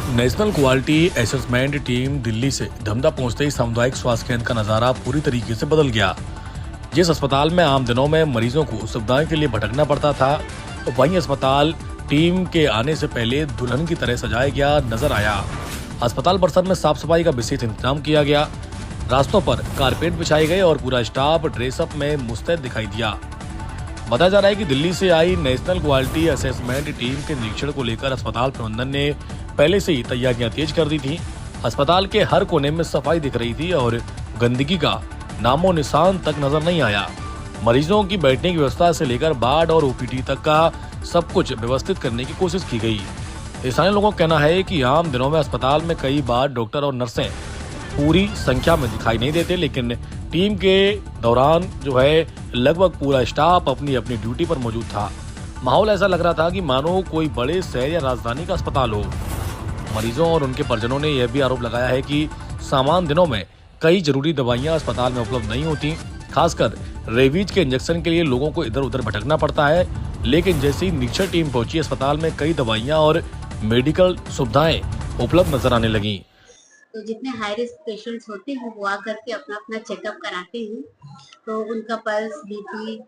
National quality assessment team Delhi से धमधा पहुंचते ही सामुदायिक स्वास्थ्य केंद्र का नजारा पूरी तरीके से बदल गया। जिस अस्पताल में आम दिनों में मरीजों को सुविधाएं के लिए भटकना पड़ता था, वहीं अस्पताल टीम के आने से पहले दुल्हन की तरह सजाया गया नजर आया। अस्पताल परिसर में साफ सफाई का विशेष इंतजाम किया गया। रास्तों पर कारपेट बिछाए गए और पूरा स्टाफ ड्रेसअप में मुस्तैद दिखाई दिया। बताया जा रहा है कि दिल्ली से आई नेशनल क्वालिटी असेसमेंट टीम के निरीक्षण को लेकर अस्पताल प्रबंधन ने पहले से ही तैयारियां तेज कर दी थी। अस्पताल के हर कोने में सफाई दिख रही थी और गंदगी का नामो निशान तक नजर नहीं आया। मरीजों की बैठने की व्यवस्था से लेकर वार्ड और ओपीडी तक का सब कुछ व्यवस्थित करने की कोशिश की गई। स्थानीय लोगों का कहना है कि आम दिनों में अस्पताल में कई बार डॉक्टर और नर्सें पूरी संख्या में दिखाई नहीं देते, लेकिन टीम के दौरान जो है लगभग पूरा स्टाफ अपनी अपनी ड्यूटी पर मौजूद था। माहौल ऐसा लग रहा था कि मानो कोई बड़े शहर या राजधानी का अस्पताल हो। मरीजों और उनके परिजनों ने यह भी आरोप लगाया है कि सामान्य दिनों में कई जरूरी दवाइयां अस्पताल में उपलब्ध नहीं होती। खासकर रेबीज के इंजेक्शन के लिए लोगों को इधर उधर भटकना पड़ता है, लेकिन जैसे ही निरीक्षण टीम पहुंची, अस्पताल में कई दवाइयां और मेडिकल सुविधाएं उपलब्ध नजर आने लगी। तो जितने हाई रिस्क पेशेंट्स होते हैं वो आकर के अपना अपना चेकअप कराते हैं। तो उनका pulse, BP,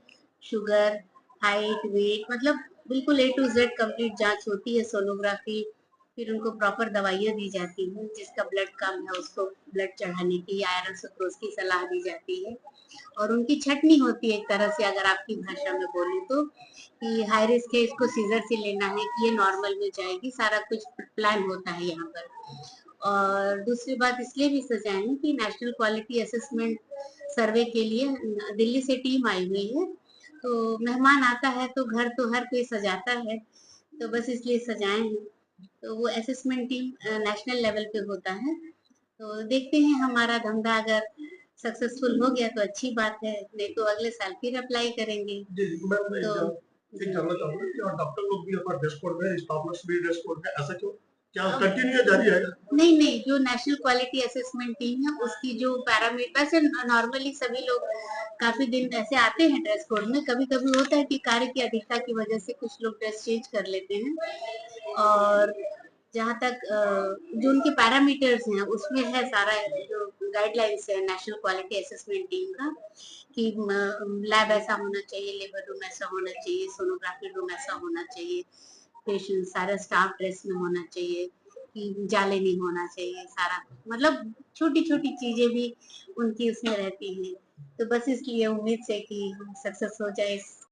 sugar, height, weight, मतलब बिल्कुल ए टू जेड कंप्लीट जांच होती है, सोनोग्राफी। फिर उनको प्रॉपर दवाइयाँ दी जाती हैं। जिसका ब्लड कम है उसको ब्लड चढ़ाने की या आयरन सुक्रोज की सलाह दी जाती है। और उनकी छटनी होती है एक तरह से, अगर आपकी भाषा में बोले तो, कि हाई रिस्क है इसको सीजर से लेना है कि ये नॉर्मल में जाएगी। सारा कुछ प्लान होता है यहाँ पर। और दूसरी बात इसलिए भी सजाए हैं कि नेशनल क्वालिटी असेसमेंट सर्वे के लिए दिल्ली से टीम आई हुई है। तो मेहमान आता है तो घर तो हर कोई सजाता है, तो बस इसलिए सजाए हैं। तो वो असेसमेंट टीम नेशनल लेवल पे होता है। तो देखते हैं हमारा धंधा अगर सक्सेसफुल हो गया तो अच्छी बात है, नहीं तो अगले साल फिर अप्लाई करेंगे। जी, मैम मैं तो ये जानना चाहूंगा कि डॉक्टर लोग भी अपना ड्रेस कोड में, स्टाफ नर्स भी ड्रेस कोड में, ऐसा क्यों? क्या कंटिन्यू जारी है? नहीं नहीं, जो नेशनल क्वालिटी असेसमेंट टीम है उसकी जो पैरामीटर, वैसे नॉर्मली सभी लोग काफी दिन ऐसे आते हैं ड्रेस कोड में। कभी कभी होता है कि कार्य की अधिकता की वजह से कुछ लोग ड्रेस चेंज कर लेते हैं। और जहाँ तक जो उनके पैरामीटर्स हैं उसमें है सारा, जो गाइडलाइंस है नेशनल क्वालिटी असेसमेंट टीम का, कि लैब ऐसा होना चाहिए, लेबर रूम ऐसा होना चाहिए, सोनोग्राफी रूम ऐसा होना चाहिए, पेशेंट सारा स्टाफ ड्रेस में होना चाहिए, कि जाले नहीं होना चाहिए, सारा मतलब छोटी छोटी चीजें भी उनकी उसमें रहती हैं। तो बस इसलिए उम्मीद से कि सक्सेस हो जाए।